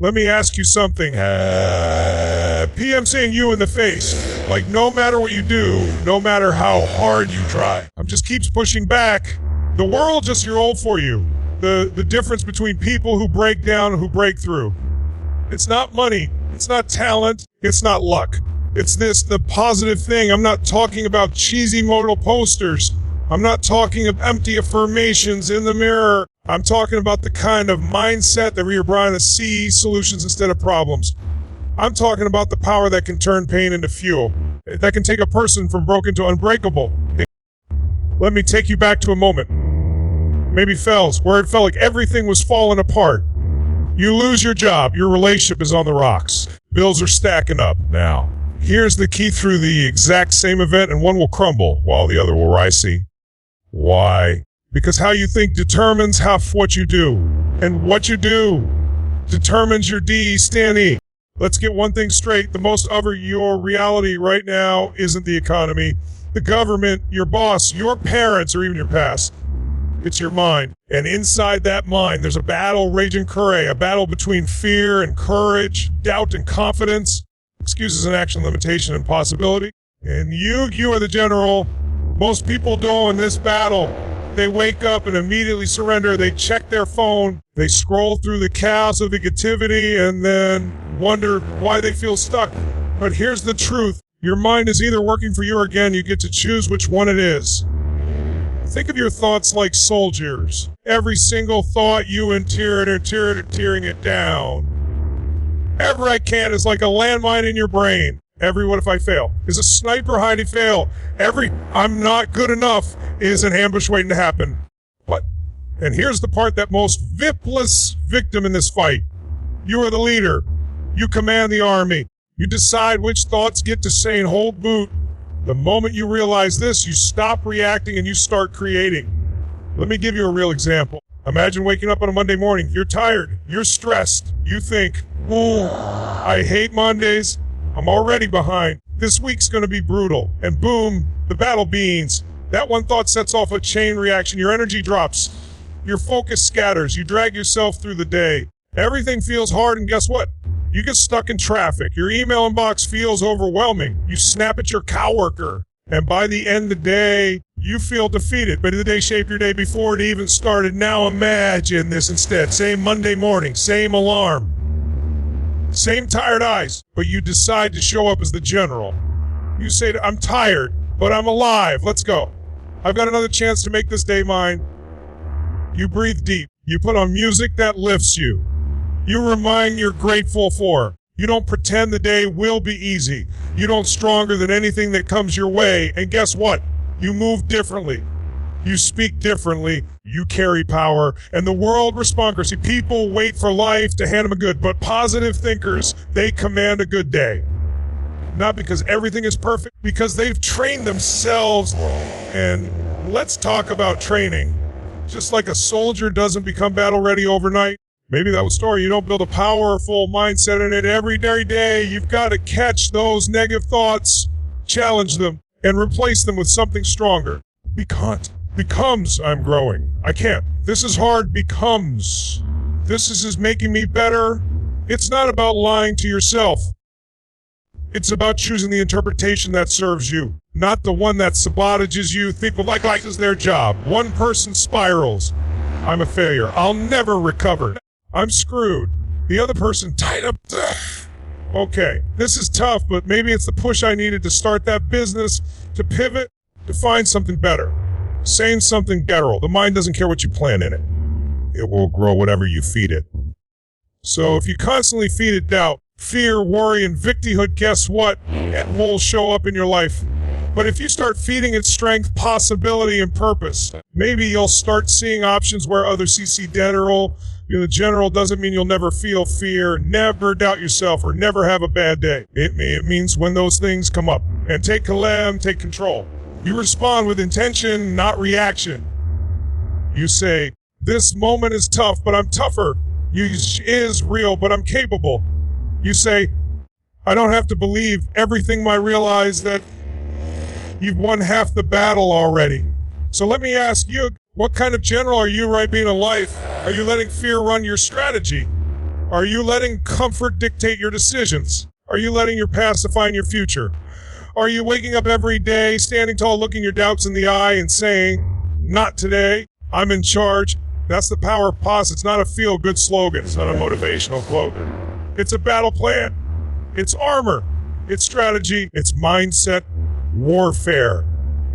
Let me ask you something. I'm saying you in the face. Like, no matter what you do, no matter how hard you try, just keeps pushing back. The world just your old for you. The difference between people who break down and who break through. It's not money. It's not talent. It's not luck. It's the positive thing. I'm not talking about cheesy modal posters. I'm not talking of empty affirmations in the mirror. I'm talking about the kind of mindset that you're trying to see solutions instead of problems. I'm talking about the power that can turn pain into fuel, that can take a person from broken to unbreakable. Let me take you back to a moment. Maybe where it felt like everything was falling apart. You lose your job, your relationship is on the rocks. Bills are stacking up. Now, here's the key through the exact same event, and one will crumble while the other will rise. See? Why? Because how you think determines what you do. And what you do determines your destiny. Let's get one thing straight. The most of your reality right now isn't the economy, the government, your boss, your parents, or even your past. It's your mind. And inside that mind, there's a battle raging current, a battle between fear and courage, doubt and confidence, excuses and action, limitation and possibility. And you are the general. Most people don't in this battle. They wake up and immediately surrender. They check their phone. They scroll through the chaos of negativity and then wonder why they feel stuck. But here's the truth. Your mind is either working for you or again, you get to choose which one it is. Think of your thoughts like soldiers. Every single thought you tearing it down. Ever I can is like a landmine in your brain. Every what if I fail is a sniper hiding fail. Every I'm not good enough is an ambush waiting to happen. What? And here's the part that most victim in this fight. You are the leader. You command the army. You decide which thoughts get to say and hold boot. The moment you realize this, you stop reacting and you start creating. Let me give you a real example. Imagine waking up on a Monday morning. You're tired. You're stressed. You think, I hate Mondays. I'm already behind. This week's going to be brutal. And boom, the battle begins. That one thought sets off a chain reaction. Your energy drops. Your focus scatters. You drag yourself through the day. Everything feels hard, and guess what? You get stuck in traffic. Your email inbox feels overwhelming. You snap at your coworker. And by the end of the day, you feel defeated. But the day shaped your day before it even started. Now imagine this instead. Same Monday morning, same alarm. Same tired eyes, but you decide to show up as the general. You say, I'm tired, but I'm alive. Let's go. I've got another chance to make this day mine. You breathe deep. You put on music that lifts you. You remind you're grateful for. You don't pretend the day will be easy. You don't stronger than anything that comes your way. And guess what? You move differently. You speak differently. You carry power. And the world responds. See, people wait for life to hand them a good, but positive thinkers, they command a good day. Not because everything is perfect, because they've trained themselves. And let's talk about training. Just like a soldier doesn't become battle ready overnight. Maybe that was story. You don't build a powerful mindset in it every day. You've got to catch those negative thoughts, challenge them, and replace them with something stronger. Becomes I'm growing. I can't. This is hard. Becomes. This is making me better. It's not about lying to yourself. It's about choosing the interpretation that serves you, not the one that sabotages you. People like is their job. One person spirals. I'm a failure. I'll never recover. I'm screwed. The other person tied up. Okay, this is tough, but maybe it's the push I needed to start that business, to pivot, to find something better. Saying something guttural. The mind doesn't care what you plant in it. It will grow whatever you feed it. So if you constantly feed it doubt, fear, worry, and victimhood, guess what? It will show up in your life. But if you start feeding it strength, possibility, and purpose, maybe you'll start seeing options where others see general. The general doesn't mean you'll never feel fear, never doubt yourself, or never have a bad day. It means when those things come up. And take control. You respond with intention, not reaction. You say, this moment is tough, but I'm tougher. Is real, but I'm capable. You say, I don't have to believe everything I realize that you've won half the battle already. So let me ask you, what kind of general are you right being in life? Are you letting fear run your strategy? Are you letting comfort dictate your decisions? Are you letting your past define your future? Are you waking up every day, standing tall, looking your doubts in the eye and saying, not today, I'm in charge? That's the power of pause. It's not a feel-good slogan. It's not a motivational quote. It's a battle plan. It's armor. It's strategy. It's mindset warfare.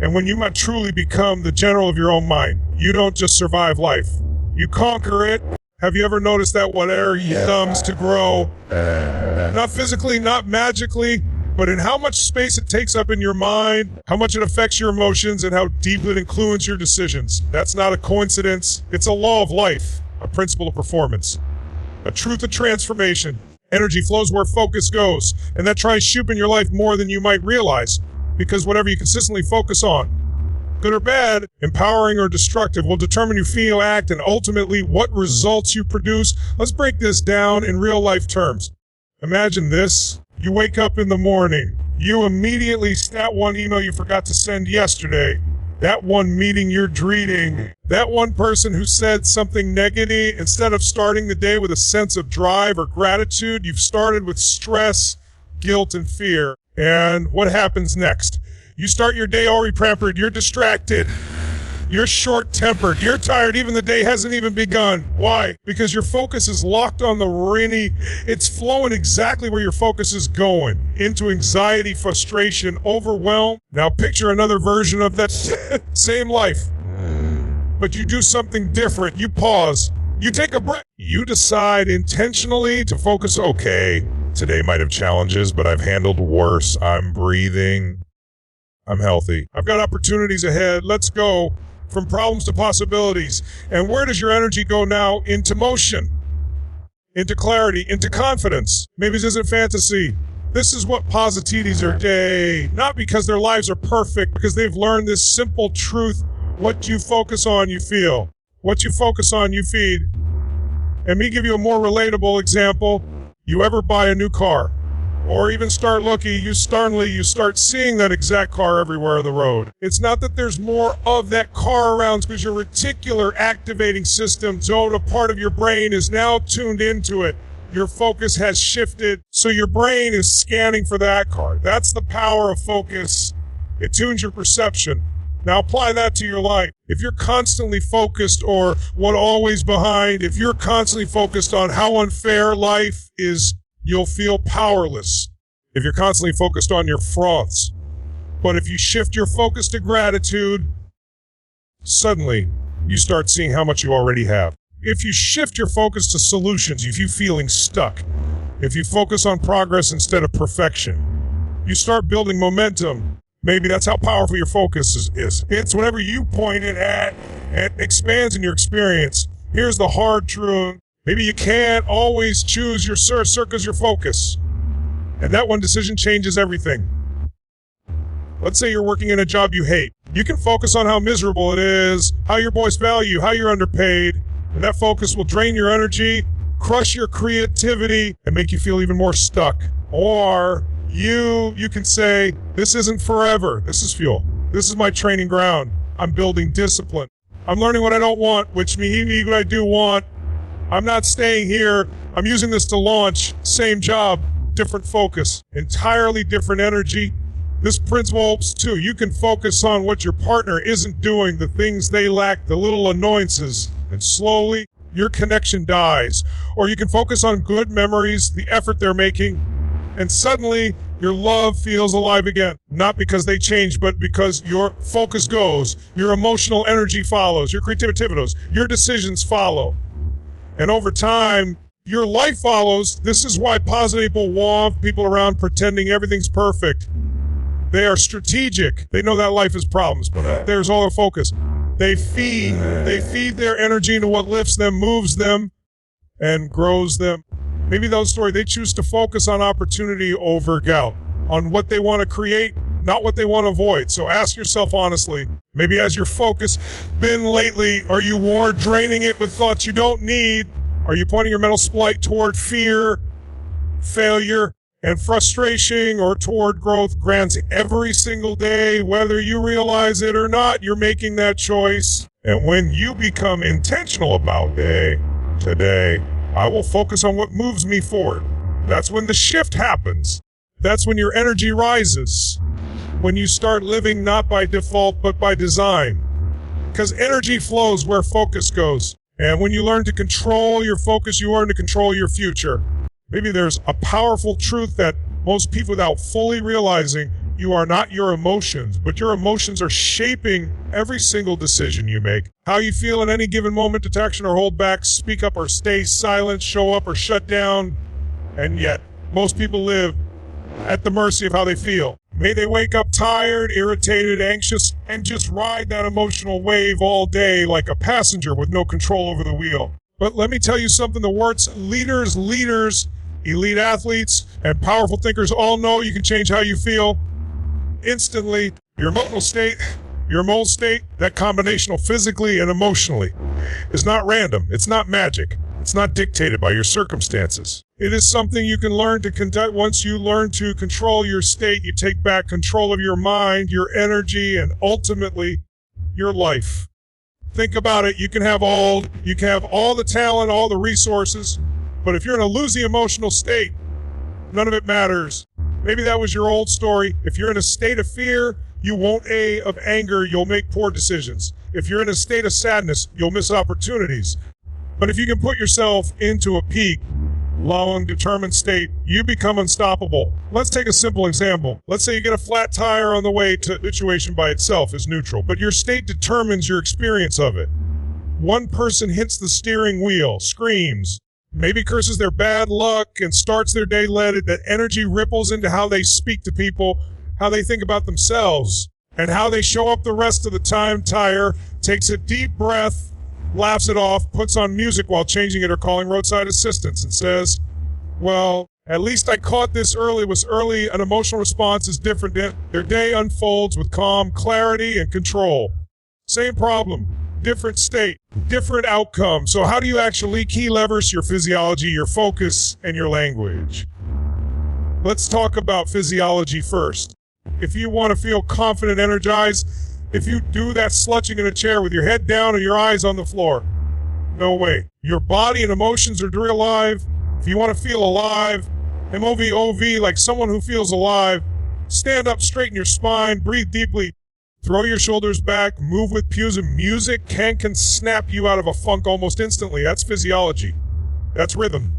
And when you might truly become the general of your own mind, you don't just survive life. You conquer it. Have you ever noticed that whatever comes to grow, not physically, not magically, but in how much space it takes up in your mind, how much it affects your emotions, and how deeply it includes your decisions? That's not a coincidence. It's a law of life, a principle of performance, a truth of transformation. Energy flows where focus goes, and that tries shaping your life more than you might realize, because whatever you consistently focus on, good or bad, empowering or destructive, will determine you feel, act, and ultimately what results you produce. Let's break this down in real life terms. Imagine this. You wake up in the morning. You immediately stat one email you forgot to send yesterday. That one meeting you're dreading. That one person who said something negative. Instead of starting the day with a sense of drive or gratitude, you've started with stress, guilt, and fear. And what happens next? You start your day already pampered. You're distracted. You're short-tempered. You're tired. Even the day hasn't even begun. Why? Because your focus is locked on the rainy. It's flowing exactly where your focus is going. Into anxiety, frustration, overwhelm. Now picture another version of that same life. But you do something different. You pause. You take a breath. You decide intentionally to focus. Okay, today might have challenges, but I've handled worse. I'm breathing. I'm healthy. I've got opportunities ahead. Let's go. From problems to possibilities. And where does your energy go now? Into motion, into clarity, into confidence. Maybe this isn't fantasy. This is what positivities are today. Not because their lives are perfect, because they've learned this simple truth. What you focus on, you feel. What you focus on, you feed. And me give you a more relatable example. You ever buy a new car? Or even start looking, you start seeing that exact car everywhere on the road. It's not that there's more of that car around, because your reticular activating system zone, a part of your brain, is now tuned into it. Your focus has shifted, so your brain is scanning for that car. That's the power of focus. It tunes your perception. Now apply that to your life. If you're constantly focused, or what always behind, if you're constantly focused on how unfair life is, you'll feel powerless if you're constantly focused on your flaws. But if you shift your focus to gratitude, suddenly you start seeing how much you already have. If you shift your focus to solutions, if you're feeling stuck, if you focus on progress instead of perfection, you start building momentum. Maybe that's how powerful your focus is. It's whatever you point it at, it expands in your experience. Here's the hard truth. Maybe you can't always choose your circles, your focus. And that one decision changes everything. Let's say you're working in a job you hate. You can focus on how miserable it is, how your boss value you, how you're underpaid. And that focus will drain your energy, crush your creativity, and make you feel even more stuck. Or you can say, this isn't forever. This is fuel. This is my training ground. I'm building discipline. I'm learning what I don't want, which means what I do want. I'm not staying here. I'm using this to launch. Same job, different focus, entirely different energy. This principle helps too. You can focus on what your partner isn't doing, the things they lack, the little annoyances, and slowly your connection dies. Or you can focus on good memories, the effort they're making, and suddenly your love feels alive again. Not because they change, but because your focus goes, your emotional energy follows, your creativity follows, your decisions follow. And over time, your life follows. This is why positive people want people around pretending everything's perfect. They are strategic. They know that life is problems, but there's all their focus. They feed their energy into what lifts them, moves them, and grows them. Maybe those stories, they choose to focus on opportunity over doubt, on what they want to create, not what they want to avoid. So ask yourself honestly, maybe has your focus been lately? Are you draining it with thoughts you don't need? Are you pointing your mental splight toward fear, failure, and frustration, or toward growth? Grants every single day, whether you realize it or not, you're making that choice. And when you become intentional about today, I will focus on what moves me forward. That's when the shift happens. That's when your energy rises. When you start living not by default, but by design. Because energy flows where focus goes. And when you learn to control your focus, you learn to control your future. Maybe there's a powerful truth that most people, without fully realizing, you are not your emotions, but your emotions are shaping every single decision you make. How you feel in any given moment, to action or hold back, speak up or stay silent, show up or shut down. And yet, most people live at the mercy of how they feel. May they wake up tired, irritated, anxious, and just ride that emotional wave all day like a passenger with no control over the wheel. But let me tell you something, the words leaders, elite athletes, and powerful thinkers all know you can change how you feel instantly. Your emotional state, that combination of physically and emotionally, is not random. It's not magic. It's not dictated by your circumstances. It is something you can learn to conduct. Once you learn to control your state, you take back control of your mind, your energy, and ultimately your life. Think about it. You can have all the talent, all the resources, but if you're in a losing emotional state, none of it matters. Maybe that was your old story. If you're in a state of fear, you won't of anger, you'll make poor decisions. If you're in a state of sadness, you'll miss opportunities. But if you can put yourself into a peak, long, determined state, you become unstoppable. Let's take a simple example. Let's say you get a flat tire on the way to a situation by itself is neutral, but your state determines your experience of it. One person hits the steering wheel, screams, maybe curses their bad luck and starts their day led. That energy ripples into how they speak to people, how they think about themselves, and how they show up the rest of the time. Tire takes a deep breath, laughs it off, puts on music while changing it or calling roadside assistance and says, well, at least I caught this early. It was early. An emotional response is different. Their day unfolds with calm, clarity, and control. Same problem, different state, different outcome. So how do you actually key levers your physiology, your focus, and your language? Let's talk about physiology first. If you want to feel confident, energized, if you do that slouching in a chair with your head down and your eyes on the floor, no way. Your body and emotions are real alive. If you want to feel alive, M-O-V-O-V, like someone who feels alive, stand up, straighten your spine, breathe deeply, throw your shoulders back, move with cues, and music can snap you out of a funk almost instantly. That's physiology. That's rhythm.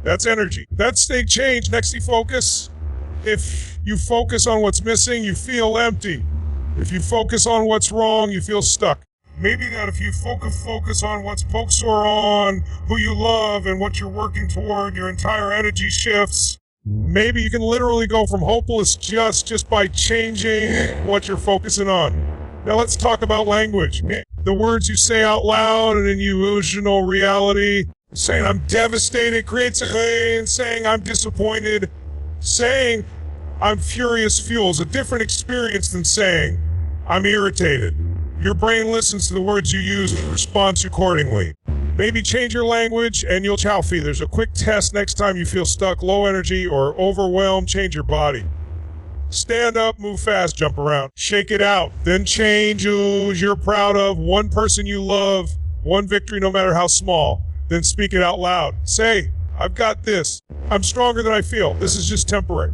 That's energy. That's state change. Next, you focus. If you focus on what's missing, you feel empty. If you focus on what's wrong, you feel stuck. Maybe that if you focus on what's focused on who you love and what you're working toward, your entire energy shifts. Maybe you can literally go from hopeless just by changing what you're focusing on. Now let's talk about language. The words you say out loud and in illusional reality. Saying I'm devastated creates a pain. Saying I'm disappointed. Saying I'm furious fuels a different experience than saying I'm irritated. Your brain listens to the words you use and responds accordingly. Maybe change your language and you'll chow fee. There's a quick test next time you feel stuck, low energy, or overwhelmed. Change your body. Stand up, move fast, jump around. Shake it out. Then change who you're proud of, one person you love, one victory no matter how small. Then speak it out loud. Say, I've got this. I'm stronger than I feel. This is just temporary.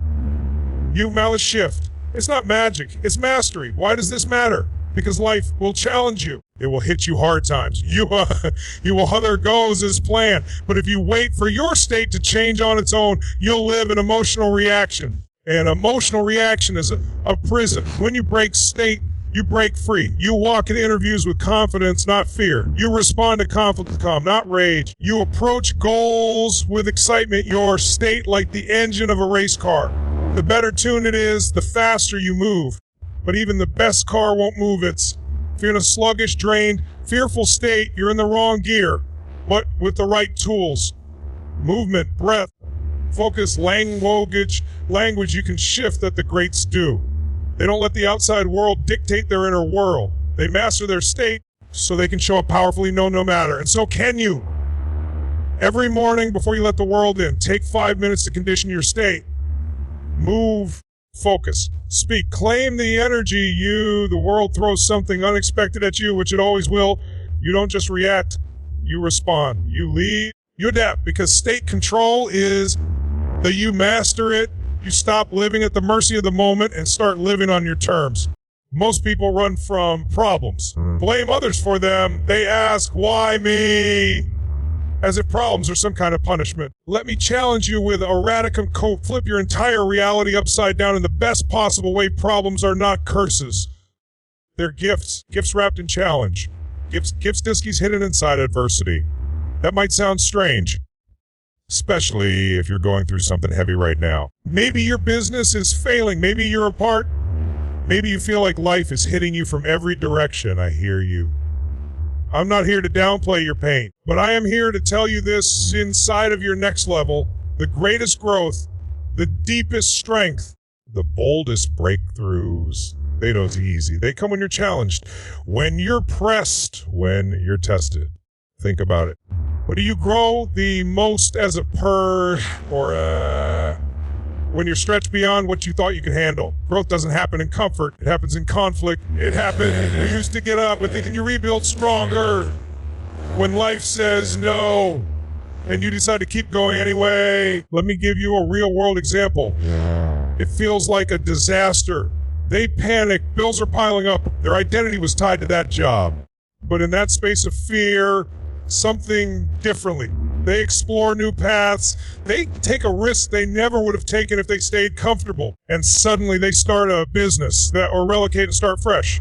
You malice shift. It's not magic. It's mastery. Why does this matter? Because life will challenge you. It will hit you hard times. You will undergoes as planned. But if you wait for your state to change on its own, you'll live an emotional reaction. And emotional reaction is a prison. When you break state, you break free. You walk in interviews with confidence, not fear. You respond to conflict with calm, not rage. You approach goals with excitement. Your state like the engine of a race car. The better tuned it is, the faster you move. But even the best car won't move if you're in a sluggish, drained, fearful state, you're in the wrong gear. But with the right tools, movement, breath, focus, language, you can shift that the greats do. They don't let the outside world dictate their inner world. They master their state so they can show up powerfully no matter. And so can you. Every morning before you let the world in, take 5 minutes to condition your state. Move, focus, speak, claim the energy the world throws something unexpected at you, which it always will. You don't just react, you respond. You lead, You adapt because state control is that you master it, you stop living at the mercy of the moment and start living on your terms. Most people run from problems, blame others for them. They ask, why me? As if problems are some kind of punishment. Let me challenge you with a Radicum quote. Flip your entire reality upside down in the best possible way. Problems are not curses. They're gifts. Gifts wrapped in challenge. Gifts diskeys hidden inside adversity. That might sound strange, especially if you're going through something heavy right now. Maybe your business is failing. Maybe you're apart. Maybe you feel like life is hitting you from every direction. I hear you. I'm not here to downplay your pain, but I am here to tell you this: inside of your next level, the greatest growth, the deepest strength, the boldest breakthroughs, they don't easy. They come when you're challenged, when you're pressed, when you're tested. Think about it. What do you grow the most as a when you're stretched beyond what you thought you could handle? Growth doesn't happen in comfort. It happens in conflict. It happened. You used to get up and thinking you rebuild stronger. When life says no, and you decide to keep going anyway. Let me give you a real world example. It feels like a disaster. They panic. Bills are piling up. Their identity was tied to that job. But in that space of fear, something differently. They explore new paths. They take a risk they never would have taken if they stayed comfortable. And suddenly they start a business or relocate and start fresh.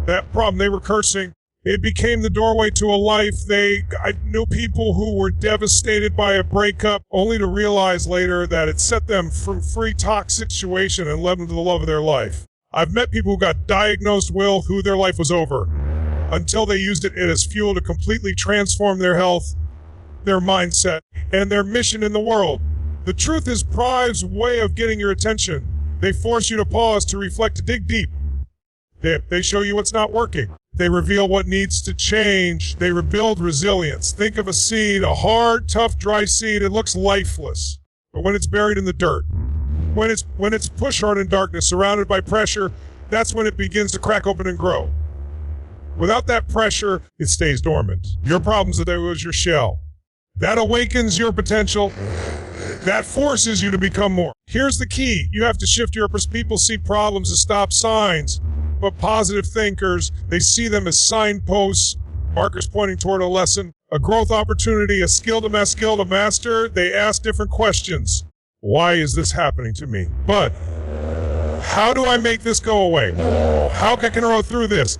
That problem they were cursing, it became the doorway to a life. I knew people who were devastated by a breakup only to realize later that it set them from a free toxic situation and led them to the love of their life. I've met people who got diagnosed who their life was over until they used it as fuel to completely transform their health, their mindset, and their mission in the world. The truth is Pride's way of getting your attention. They force you to pause, to reflect, to dig deep. They show you what's not working. They reveal what needs to change. They rebuild resilience. Think of a seed, a hard, tough, dry seed. It looks lifeless. But when it's buried in the dirt, when it's pushed hard in darkness, surrounded by pressure, that's when it begins to crack open and grow. Without that pressure, it stays dormant. Your problems today was your shell. That awakens your potential. That forces you to become more. Here's the key. You have to shift your perspective. People see problems as stop signs, but positive thinkers, they see them as signposts, markers pointing toward a lesson, a growth opportunity, a skill to master. They ask different questions. Why is this happening to me? But how do I make this go away? How can I grow through this?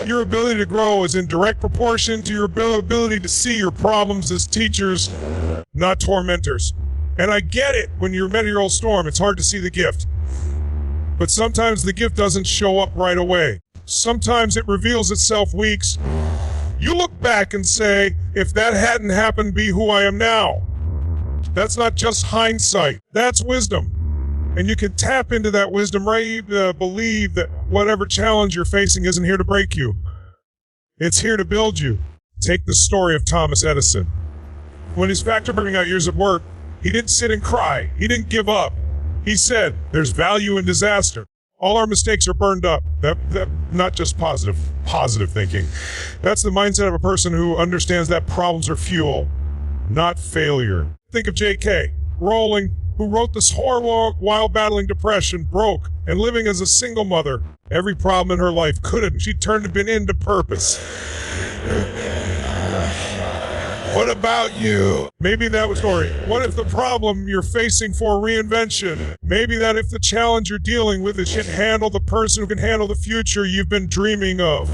Your ability to grow is in direct proportion to your ability to see your problems as teachers, not tormentors. And I get it. When you're in your old storm, it's hard to see the gift. But sometimes the gift doesn't show up right away. Sometimes it reveals itself weeks. You look back and say, if that hadn't happened, be who I am now. That's not just hindsight. That's wisdom. And you can tap into that wisdom, right? You believe that whatever challenge you're facing isn't here to break you. It's here to build you. Take the story of Thomas Edison. When his factory burning out years of work, he didn't sit and cry. He didn't give up. He said, there's value in disaster. All our mistakes are burned up. That not just positive thinking. That's the mindset of a person who understands that problems are fuel, not failure. Think of J.K. Rowling, who wrote this horror while battling depression, broke, and living as a single mother. Every problem in her life couldn't. She turned it into purpose. What about you? Maybe that was story. What if the problem you're facing for reinvention? Maybe that if the challenge you're dealing with is can handle the person who can handle the future you've been dreaming of.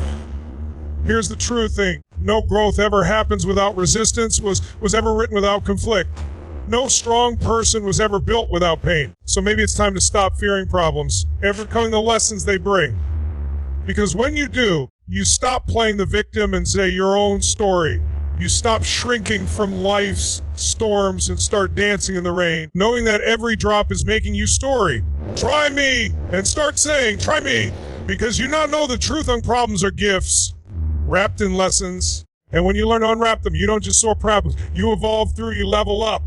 Here's the true thing. No growth ever happens without resistance, was ever written without conflict. No strong person was ever built without pain. So maybe it's time to stop fearing problems, overcoming the lessons they bring. Because when you do, you stop playing the victim and say your own story. You stop shrinking from life's storms and start dancing in the rain, knowing that every drop is making you story. Try me, and start saying, try me, because you now know the truth on problems are gifts, wrapped in lessons. And when you learn to unwrap them, you don't just solve problems. You evolve through, you level up.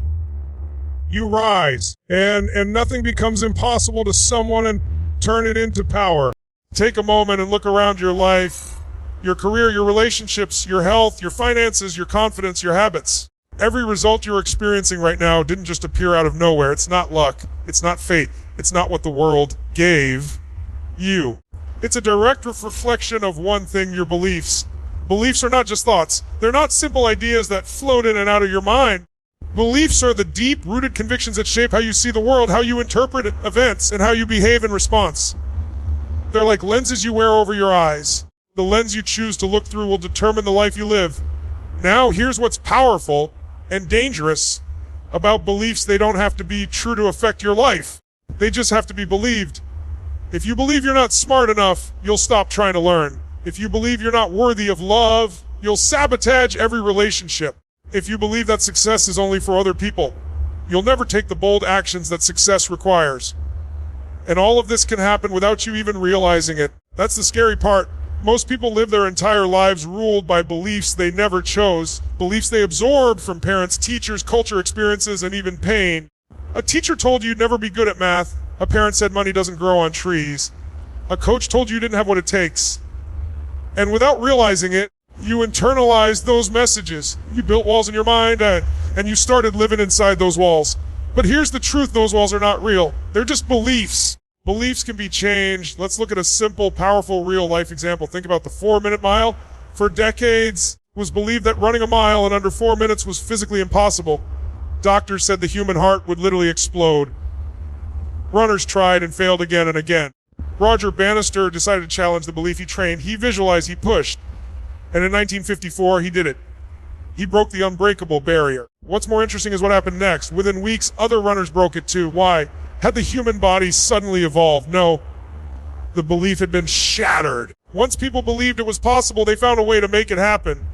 You rise, and nothing becomes impossible to someone and turn it into power. Take a moment and look around your life. your career, your relationships, your health, your finances, your confidence, your habits. Every result you're experiencing right now didn't just appear out of nowhere. It's not luck. It's not fate. It's not what the world gave you. It's a direct reflection of one thing: your beliefs. Beliefs are not just thoughts. They're not simple ideas that float in and out of your mind. Beliefs are the deep-rooted convictions that shape how you see the world, how you interpret events, and how you behave in response. They're like lenses you wear over your eyes. The lens you choose to look through will determine the life you live. Now, here's what's powerful and dangerous about beliefs. They don't have to be true to affect your life. They just have to be believed. If you believe you're not smart enough, you'll stop trying to learn. If you believe you're not worthy of love, you'll sabotage every relationship. If you believe that success is only for other people, you'll never take the bold actions that success requires. And all of this can happen without you even realizing it. That's the scary part. Most people live their entire lives ruled by beliefs they never chose, beliefs they absorbed from parents, teachers, culture, experiences, and even pain. A teacher told you you'd never be good at math. A parent said money doesn't grow on trees. A coach told you didn't have what it takes. And without realizing it, you internalized those messages. You built walls in your mind, and you started living inside those walls. But here's the truth: those walls are not real. They're just beliefs. Beliefs can be changed. Let's look at a simple, powerful, real-life example. Think about the 4-minute mile. For decades, it was believed that running a mile in under 4 minutes was physically impossible. Doctors said the human heart would literally explode. Runners tried and failed again and again. Roger Bannister decided to challenge the belief. He trained, he visualized, he pushed. And in 1954, he did it. He broke the unbreakable barrier. What's more interesting is what happened next. Within weeks, other runners broke it too. Why? Had the human body suddenly evolved? No. The belief had been shattered. Once people believed it was possible, they found a way to make it happen.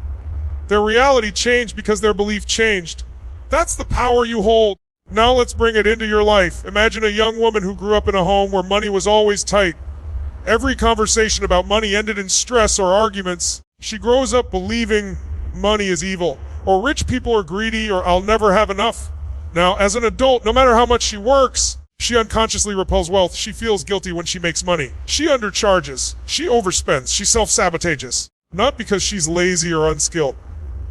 Their reality changed because their belief changed. That's the power you hold. Now let's bring it into your life. Imagine a young woman who grew up in a home where money was always tight. Every conversation about money ended in stress or arguments. She grows up believing money is evil, or rich people are greedy, or I'll never have enough. Now, as an adult, no matter how much she works, she unconsciously repels wealth. She feels guilty when she makes money. She undercharges. She overspends. She self-sabotages. Not because she's lazy or unskilled,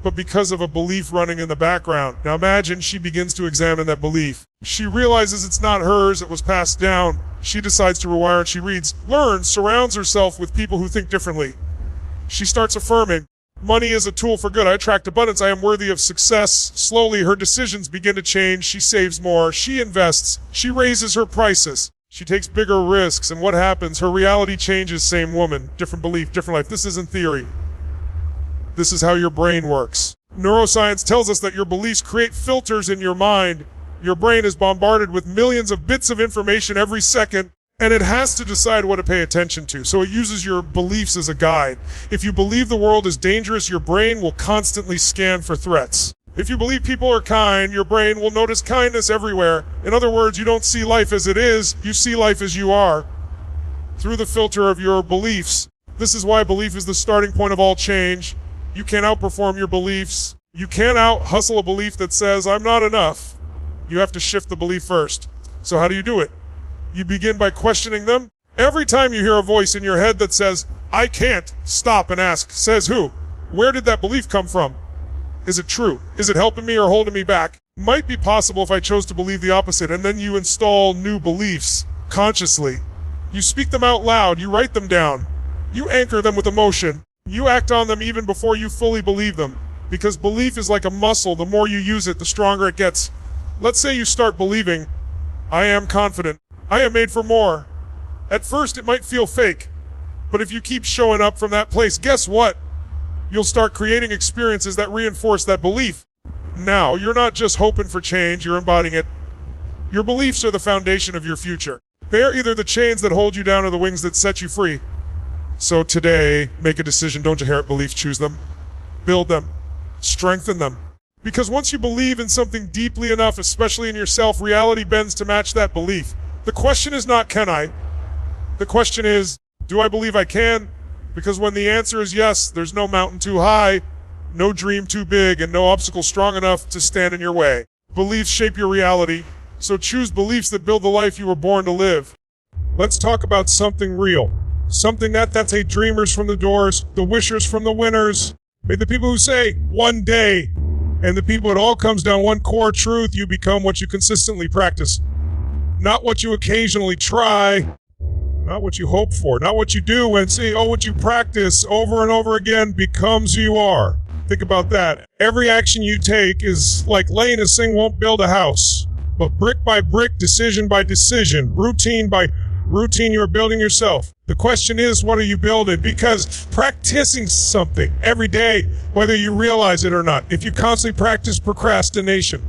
but because of a belief running in the background. Now imagine she begins to examine that belief. She realizes it's not hers, it was passed down. She decides to rewire it. She reads, learns, surrounds herself with people who think differently. She starts affirming, money is a tool for good. I attract abundance. I am worthy of success. Slowly, her decisions begin to change. She saves more. She invests. She raises her prices. She takes bigger risks. And what happens? Her reality changes. Same woman, different belief, different life. This isn't theory. This is how your brain works. Neuroscience tells us that your beliefs create filters in your mind. Your brain is bombarded with millions of bits of information every second, and it has to decide what to pay attention to. So it uses your beliefs as a guide. If you believe the world is dangerous, your brain will constantly scan for threats. If you believe people are kind, your brain will notice kindness everywhere. In other words, you don't see life as it is, you see life as you are, through the filter of your beliefs. This is why belief is the starting point of all change. You can't outperform your beliefs. You can't out-hustle a belief that says, I'm not enough. You have to shift the belief first. So how do you do it? You begin by questioning them. Every time you hear a voice in your head that says, I can't, stop and ask, says who? Where did that belief come from? Is it true? Is it helping me or holding me back? Might be possible if I chose to believe the opposite, and then you install new beliefs consciously. You speak them out loud. You write them down. You anchor them with emotion. You act on them even before you fully believe them. Because belief is like a muscle. The more you use it, the stronger it gets. Let's say you start believing, I am confident. I am made for more. At first, it might feel fake. But if you keep showing up from that place, guess what? You'll start creating experiences that reinforce that belief. Now, you're not just hoping for change, you're embodying it. Your beliefs are the foundation of your future. They are either the chains that hold you down or the wings that set you free. So today, make a decision. Don't inherit beliefs, choose them. Build them. Strengthen them. Because once you believe in something deeply enough, especially in yourself, reality bends to match that belief. The question is not, can I? The question is, do I believe I can? Because when the answer is yes, there's no mountain too high, no dream too big, and no obstacle strong enough to stand in your way. Beliefs shape your reality, so choose beliefs that build the life you were born to live. Let's talk about something real. Something that's a dreamers from the doors, the wishers from the winners. May the people who say one day, and the people it all comes down one core truth: you become what you consistently practice. Not what you occasionally try, not what you hope for, not what you do and say, what you practice over and over again becomes who you are. Think about that. Every action you take is like laying a thing won't build a house, but brick by brick, decision by decision, routine by routine, you're building yourself. The question is, what are you building? Because practicing something every day, whether you realize it or not, if you constantly practice procrastination,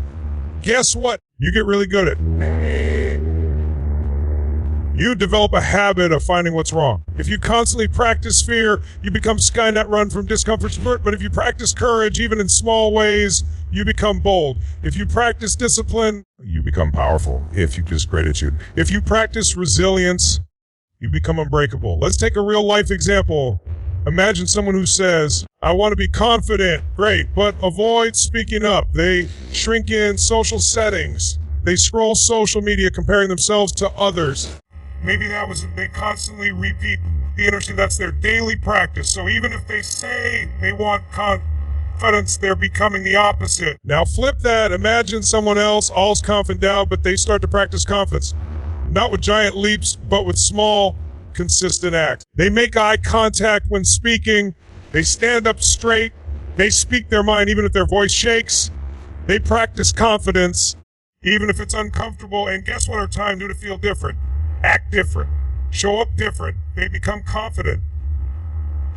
guess what? You get really good at it. You develop a habit of finding what's wrong. If you constantly practice fear, you become Skynet run from discomfort. But if you practice courage, even in small ways, you become bold. If you practice discipline, you become powerful. If you just gratitude. If you practice resilience, you become unbreakable. Let's take a real life example. Imagine someone who says, I want to be confident. Great, but avoid speaking up. They shrink in social settings. They scroll social media comparing themselves to others. Maybe they constantly repeat the inner thing. That's their daily practice. So even if they say they want confidence, they're becoming the opposite. Now flip that. Imagine someone else, all's confident now, but they start to practice confidence. Not with giant leaps, but with small, consistent acts. They make eye contact when speaking. They stand up straight. They speak their mind even if their voice shakes. They practice confidence even if it's uncomfortable. And guess what our time do to feel different? Act different. Show up different. They become confident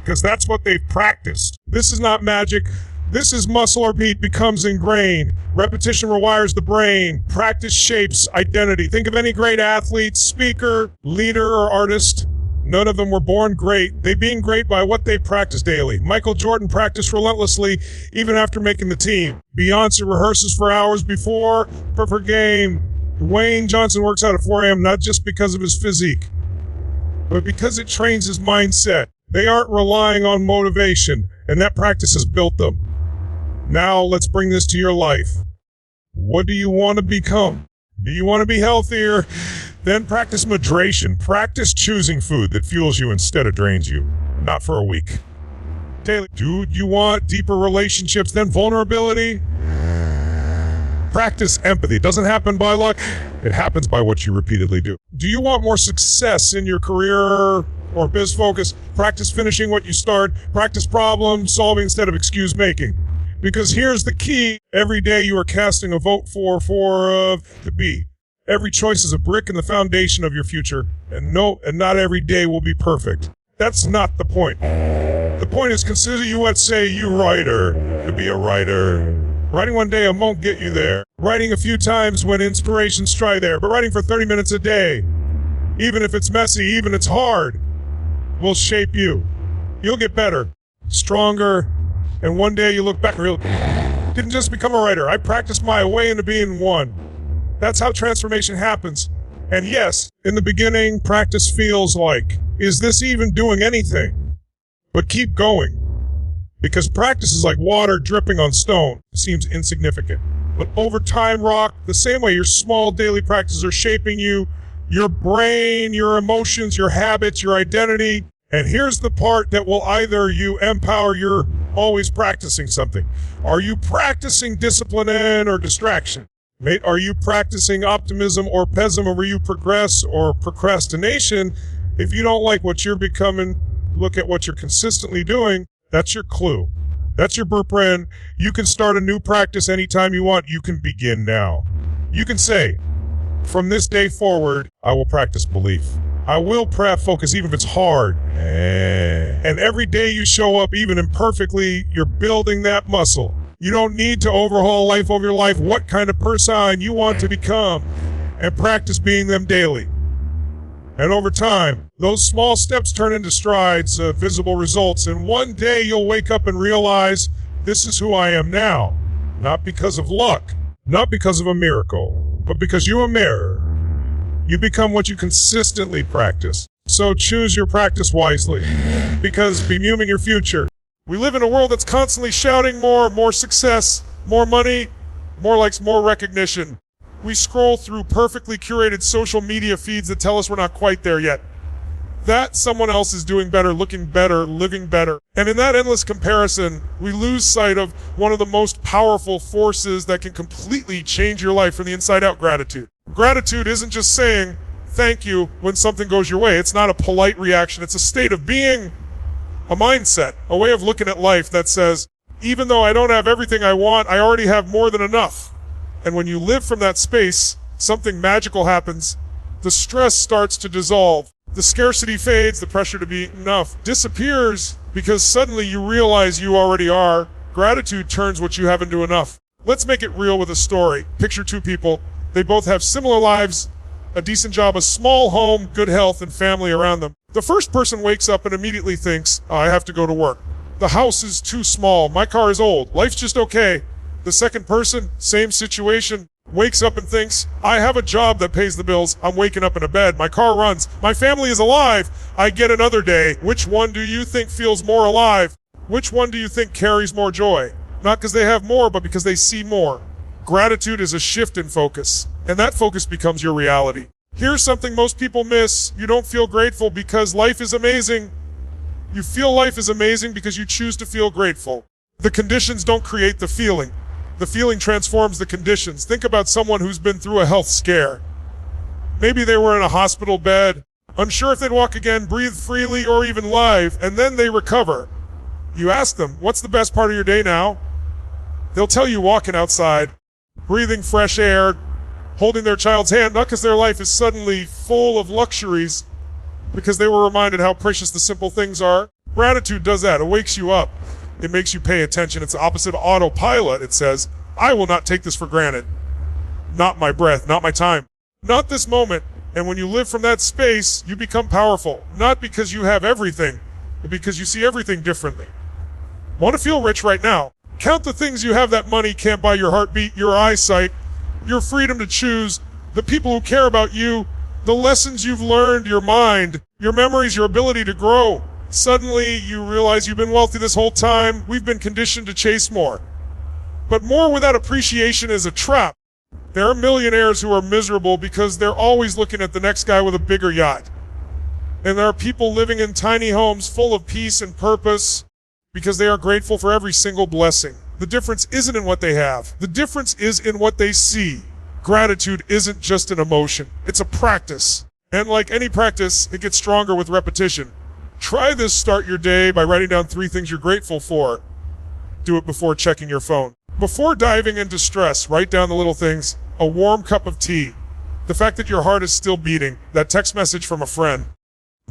because that's what they've practiced. This is not magic. This is muscle repeat becomes ingrained. Repetition rewires the brain. Practice shapes identity. Think of any great athlete, speaker, leader, or artist. None of them were born great. They being great by what they practice daily. Michael Jordan practiced relentlessly even after making the team. Beyonce rehearses for hours before her game. Dwayne Johnson works out at 4 a.m. not just because of his physique, but because it trains his mindset. They aren't relying on motivation, and that practice has built them. Now let's bring this to your life. What do you want to become? Do you want to be healthier? Then practice moderation. Practice choosing food that fuels you instead of drains you. Not for a week. Daily. Do you want deeper relationships than vulnerability? Practice empathy. It doesn't happen by luck. It happens by what you repeatedly do. Do you want more success in your career or biz focus? Practice finishing what you start. Practice problem solving instead of excuse making. Because here's the key. Every day you are casting a vote for to be. Every choice is a brick in the foundation of your future. And not every day will be perfect. That's not the point. The point is, consider you what say you writer to be a writer. Writing one day won't get you there. Writing a few times when inspiration strikes there, but writing for 30 minutes a day, even if it's messy, even if it's hard, will shape you. You'll get better, stronger, and one day you look back and realize, didn't just become a writer. I practiced my way into being one. That's how transformation happens. And yes, in the beginning, practice feels like, is this even doing anything? But keep going. Because practice is like water dripping on stone. It seems insignificant. But over time, the same way your small daily practices are shaping you, your brain, your emotions, your habits, your identity. And here's the part that will either you empower, you're always practicing something. Are you practicing discipline or distraction? Mate, are you practicing optimism or pessimism, or will you progress or procrastination? If you don't like what you're becoming, look at what you're consistently doing. That's your clue. That's your blueprint. You can start a new practice anytime you want. You can begin now. You can say, from this day forward, I will practice belief. I will focus even if it's hard. And every day you show up, even imperfectly, you're building that muscle. You don't need to overhaul life over your life. What kind of person you want to become, and practice being them daily. And over time, those small steps turn into strides, visible results. And one day you'll wake up and realize, this is who I am now. Not because of luck, not because of a miracle, but because you're a mirror. You become what you consistently practice. So choose your practice wisely, because bemusing your future. We live in a world that's constantly shouting more success, more money, more likes, more recognition. We scroll through perfectly curated social media feeds that tell us we're not quite there yet. that someone else is doing better, looking better, living better. And in that endless comparison, we lose sight of one of the most powerful forces that can completely change your life from the inside out: gratitude. Gratitude isn't just saying thank you when something goes your way. It's not a polite reaction. It's a state of being, a mindset, a way of looking at life that says, even though I don't have everything I want, I already have more than enough. And when you live from that space, something magical happens. The stress starts to dissolve. The scarcity fades. The pressure to be enough disappears because suddenly you realize you already are. Gratitude turns what you have into enough. Let's make it real with a story. Picture two people. They both have similar lives, a decent job, a small home, good health, and family around them. The first person wakes up and immediately thinks, I have to go to work. The house is too small. My car is old. Life's just okay. The second person, same situation, wakes up and thinks, I have a job that pays the bills. I'm waking up in a bed. My car runs. My family is alive. I get another day. Which one do you think feels more alive? Which one do you think carries more joy? Not because they have more, but because they see more. Gratitude is a shift in focus, and that focus becomes your reality. Here's something most people miss. You don't feel grateful because life is amazing. You feel life is amazing because you choose to feel grateful. The conditions don't create the feeling. The feeling transforms the conditions. Think about someone who's been through a health scare. Maybe they were in a hospital bed, unsure if they'd walk again, breathe freely, or even live, and then they recover. You ask them, what's the best part of your day now? They'll tell you walking outside, breathing fresh air, holding their child's hand, not because their life is suddenly full of luxuries, because they were reminded how precious the simple things are. Gratitude does that. It wakes you up. It makes you pay attention. It's the opposite of autopilot. It says, I will not take this for granted. Not my breath, not my time, not this moment. And when you live from that space, you become powerful, not because you have everything, but because you see everything differently. Want to feel rich right now? Count the things you have that money can't buy: your heartbeat, your eyesight, your freedom to choose, the people who care about you, the lessons you've learned, your mind, your memories, your ability to grow. Suddenly, you realize you've been wealthy this whole time. We've been conditioned to chase more. But more without appreciation is a trap. There are millionaires who are miserable because they're always looking at the next guy with a bigger yacht. And there are people living in tiny homes full of peace and purpose because they are grateful for every single blessing. The difference isn't in what they have. The difference is in what they see. Gratitude isn't just an emotion. It's a practice. And like any practice, it gets stronger with repetition. Try this. Start your day by writing down 3 things you're grateful for. Do it before checking your phone. Before diving into stress, write down the little things. A warm cup of tea. The fact that your heart is still beating. That text message from a friend.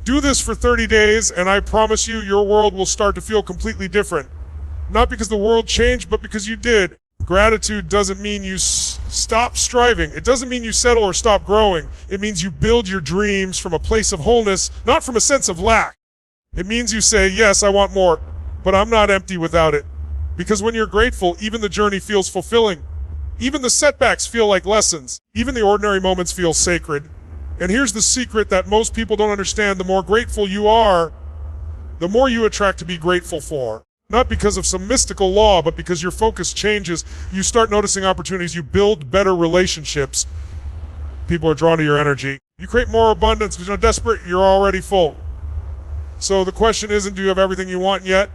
Do this for 30 days, and I promise you, your world will start to feel completely different. Not because the world changed, but because you did. Gratitude doesn't mean you stop striving. It doesn't mean you settle or stop growing. It means you build your dreams from a place of wholeness, not from a sense of lack. It means you say, yes, I want more, but I'm not empty without it. Because when you're grateful, even the journey feels fulfilling. Even the setbacks feel like lessons. Even the ordinary moments feel sacred. And here's the secret that most people don't understand. The more grateful you are, the more you attract to be grateful for. Not because of some mystical law, but because your focus changes. You start noticing opportunities. You build better relationships. People are drawn to your energy. You create more abundance because you're not desperate. You're already full. So the question isn't, do you have everything you want yet?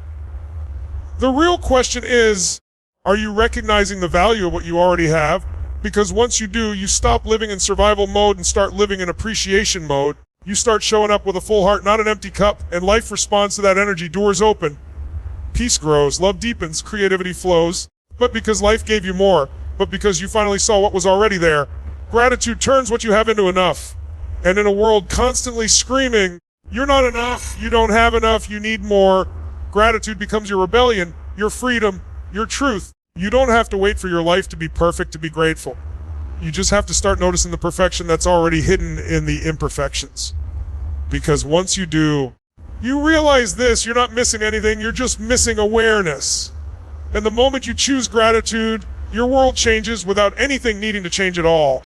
The real question is, are you recognizing the value of what you already have? Because once you do, you stop living in survival mode and start living in appreciation mode. You start showing up with a full heart, not an empty cup, and life responds to that energy. Doors open. Peace grows, love deepens, creativity flows. But because life gave you more, but because you finally saw what was already there, gratitude turns what you have into enough. And in a world constantly screaming, you're not enough, you don't have enough, you need more, gratitude becomes your rebellion, your freedom, your truth. You don't have to wait for your life to be perfect to be grateful. You just have to start noticing the perfection that's already hidden in the imperfections. Because once you do, you realize this: you're not missing anything, you're just missing awareness. And the moment you choose gratitude, your world changes without anything needing to change at all.